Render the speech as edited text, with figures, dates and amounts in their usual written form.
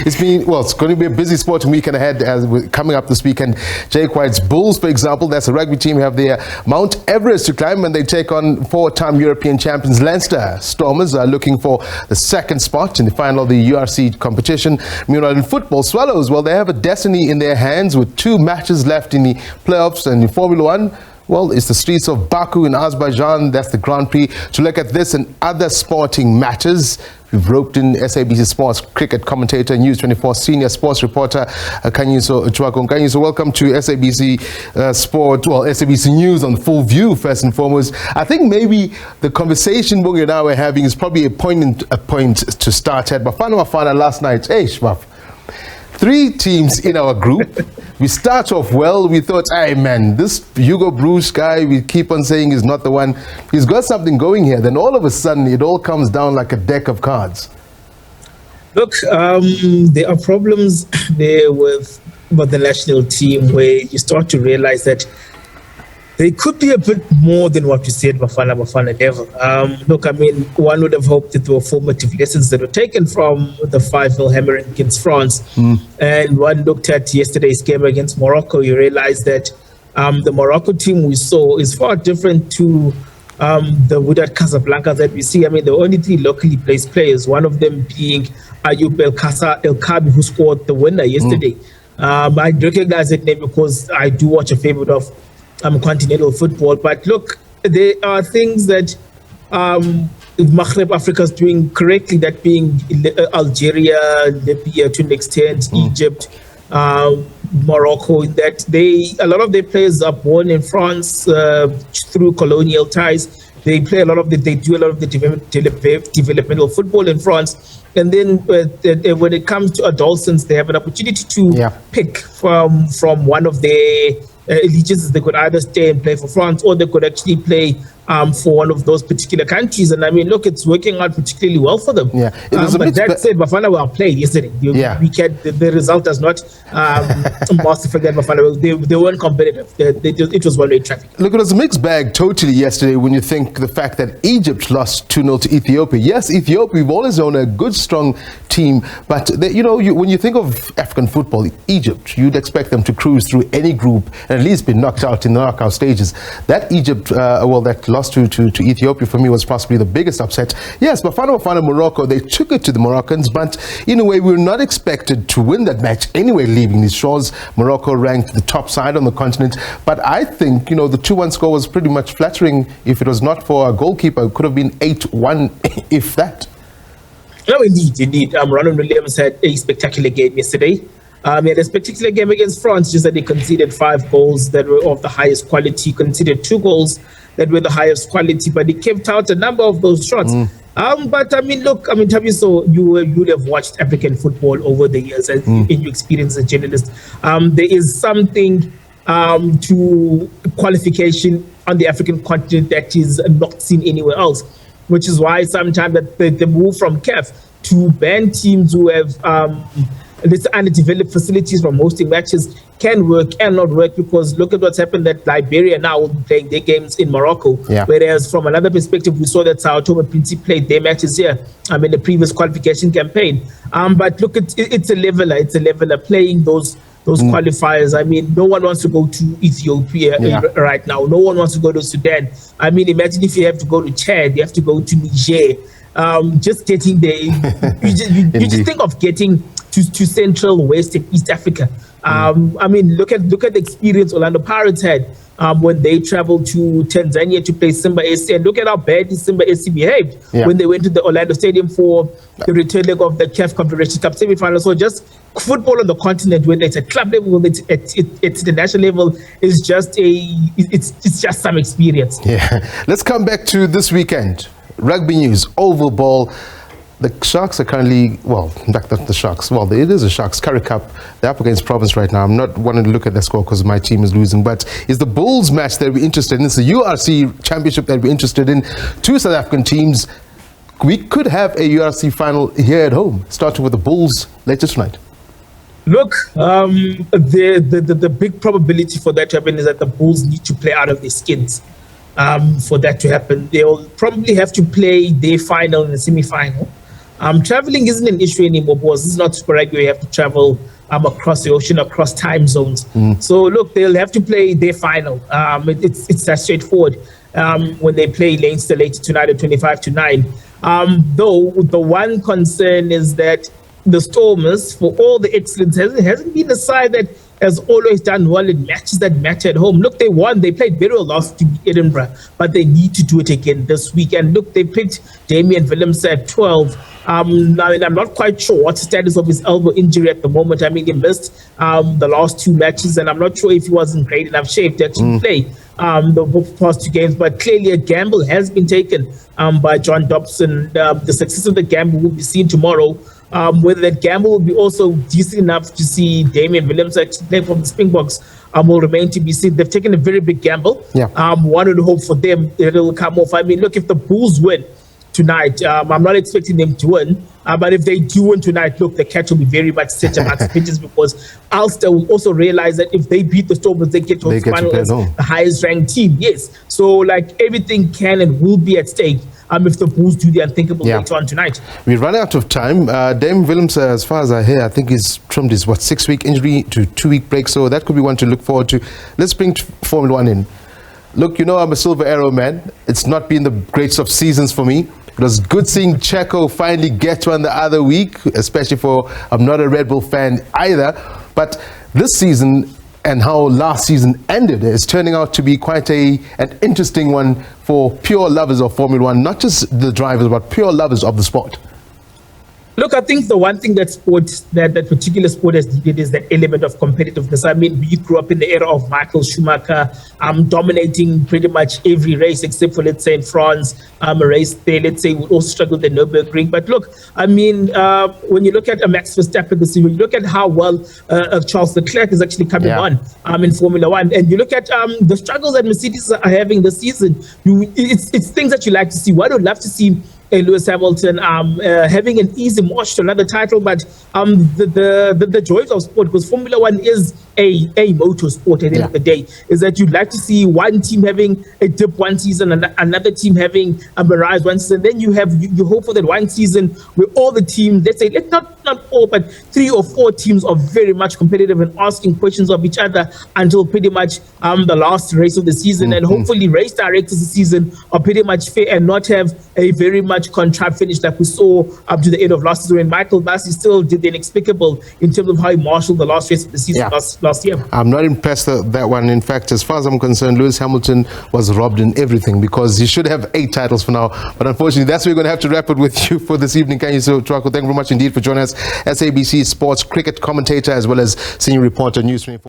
It's going to be a busy sporting weekend ahead as we're coming up this weekend. Jake White's Bulls, for example, that's a rugby team. We have their Mount Everest to climb when they take on four-time European champions Leinster. Stormers are looking for the second spot in the final of the URC competition. Meanwhile, in football, Swallows, well, they have a destiny in their hands with 2 matches left in the playoffs. And in Formula One, well, it's the streets of Baku in Azerbaijan. That's the Grand Prix. To look at this and other sporting matters, we've roped in SABC Sports cricket commentator, News 24 senior sports reporter, Khanyiso Tshwaku. Khanyiso, welcome to SABC SABC News on Full View, first and foremost. I think maybe the conversation Bungi and I were having is probably a point to start at. But Bafana last night, hey, Shwaf, 3 teams in our group. We start off well. We thought, hey man, this Hugo Bruce guy, we keep on saying is not the one. He's got something going here. Then all of a sudden, it all comes down like a deck of cards. Look, there are problems there with the national team where you start to realize that they could be a bit more than what you said, Bafana level. Look, I mean, one would have hoped that there were formative lessons that were taken from the 5-0 hammering against France. And one looked at yesterday's game against Morocco, you realize that the Morocco team we saw is far different to the Wydad Casablanca that we see. I mean, there were only 3 locally placed players, one of them being Ayoub El Kabi, who scored the winner yesterday. I recognize that name because I do watch a fair bit of continental football. But look, there are things that Maghreb Africa is doing correctly, that being Algeria, Libya to an extent, Egypt, Morocco, in that a lot of their players are born in France through colonial ties. They do a lot of the developmental football in France. And then when it comes to adolescents, they have an opportunity to pick from one of their allegiances. They could either stay and play for France, or they could actually play for one of those particular countries. And I mean, look, it's working out particularly well for them. Yeah. But that said, Bafana were played yesterday. The result does not massively that Bafana. They weren't competitive. It was one-way traffic. Look, it was a mixed bag totally yesterday when you think the fact that Egypt lost 2-0 to Ethiopia. Yes, Ethiopia, we've always known a good, strong team. But, when you think of African football, Egypt, you'd expect them to cruise through any group and at least be knocked out in the knockout stages. That Egypt, that loss to Ethiopia for me was possibly the biggest upset. Yes, Bafana Morocco, they took it to the Moroccans, but in a way we were not expected to win that match anyway, leaving these shores. Morocco ranked the top side on the continent, but I think, the 2-1 score was pretty much flattering. If it was not for a goalkeeper, it could have been 8-1, if that. No, indeed. Ronald Williams had a spectacular game yesterday. He had a spectacular game against France, just that he conceded 5 goals that were of the highest quality, conceded 2 goals that were the highest quality, but he kept out a number of those shots. But I mean, look, Thabiso, you have watched African football over the years, and in your experience as a journalist. There is something to qualification on the African continent that is not seen anywhere else, which is why sometimes the move from CAF to ban teams who have underdeveloped facilities from hosting matches can work and not work, because look at what's happened, that Liberia now will be playing their games in Morocco. Whereas from another perspective, we saw that Sao Tome and Principe played their matches here in the previous qualification campaign. But look, it's a leveler. It's a leveler playing those qualifiers. I mean, no one wants to go to Ethiopia right now. No one wants to go to Sudan. I mean, imagine if you have to go to Chad, you have to go to Niger. Just getting there, you just think of getting to Central, West, and East Africa. I mean, look at the experience Orlando Pirates had when they traveled to Tanzania to play Simba SC, and look at how badly Simba SC behaved when they went to the Orlando Stadium for the return leg of the CAF Confederation Cup semi-final. So just football on the continent, whether it's at club level, it's the national level, is just it's just some experience. Let's come back to this weekend. Rugby news, Oval Ball. The Sharks are currently, in fact, not the Sharks. It is a Sharks Currie Cup. They're up against Province right now. I'm not wanting to look at the score because my team is losing, but it's the Bulls match that we're interested in. It's the URC Championship that we're interested in. 2 South African teams. We could have a URC final here at home, starting with the Bulls later tonight. Look, the big probability for that to happen is that the Bulls need to play out of their skins. For that to happen, they'll probably have to play their final and the semi-final Traveling isn't an issue anymore, because this is not Super Rugby where you have to travel across the ocean, across time zones. So look, they'll have to play their final. It's that straightforward when they play Leinster later tonight at 25-9. Though the one concern is that the Stormers, for all the excellence, hasn't been the side that has always done well in matches that matter at home. Look, they won. They played very well last to Edinburgh, but they need to do it again this week. And look, they picked Damian Willems at 12. I mean, I'm not quite sure what the status of his elbow injury at the moment. I mean, he missed the last 2 matches, and I'm not sure if he was in great enough shape to actually play the past 2 games. But clearly, a gamble has been taken by John Dobson. The success of the gamble will be seen tomorrow. Whether that gamble will be also decent enough to see Damian Willems actually play from the Springboks will remain to be seen. They've taken a very big gamble. Wanted to hope for them that it will come off. I mean, look, if the Bulls win tonight, I'm not expecting them to win, but if they do win tonight, look, the catch will be very much set amongst pitches, because Ulster will also realize that if they beat the Stormers, they get to the final as the highest ranked team. Yes, so like everything can and will be at stake if the Bulls do the unthinkable later on tonight. We run out of time. Dame Willems, as far as I hear, I think he's trimmed his 6-week injury to 2-week break, so that could be one to look forward to. Let's bring Formula 1 in. Look, you know I'm a Silver Arrow man. It's not been the greatest of seasons for me. It was good seeing Checo finally get one the other week, especially for I'm not a Red Bull fan either. But this season and how last season ended is turning out to be quite an interesting one for pure lovers of Formula 1, not just the drivers, but pure lovers of the sport. Look, I think the one thing that that particular sport has needed is that element of competitiveness. I mean, we grew up in the era of Michael Schumacher, dominating pretty much every race except for, let's say, in France, a race there, let's say, would also struggle with the Nürburgring. But look, I mean, when you look at Max Verstappen this year, you look at how well Charles Leclerc is actually coming on in Formula 1, and you look at the struggles that Mercedes are having this season, it's things that you like to see. What I would love to see Lewis Hamilton having an easy march to another title, but the joys of sport, because Formula 1 is a motorsport at the end of the day, is that you'd like to see one team having a dip one season and another team having a rise one season. Then you hope for that one season where all the teams, let's say, not all, but 3 or 4 teams are very much competitive and asking questions of each other until pretty much the last race of the season. And hopefully race directors this season are pretty much fair and not have a very much contrived finish like we saw up to the end of last season when Michael Massey still did the inexplicable in terms of how he marshaled the last race of the season last year. I'm not impressed with that one. In fact, as far as I'm concerned, Lewis Hamilton was robbed in everything, because he should have 8 titles for now. But unfortunately, that's where we're going to have to wrap it with you for this evening. Khanyiso Tshwaku, thank you very much indeed for joining us. SABC Sports cricket commentator as well as senior reporter, News 24.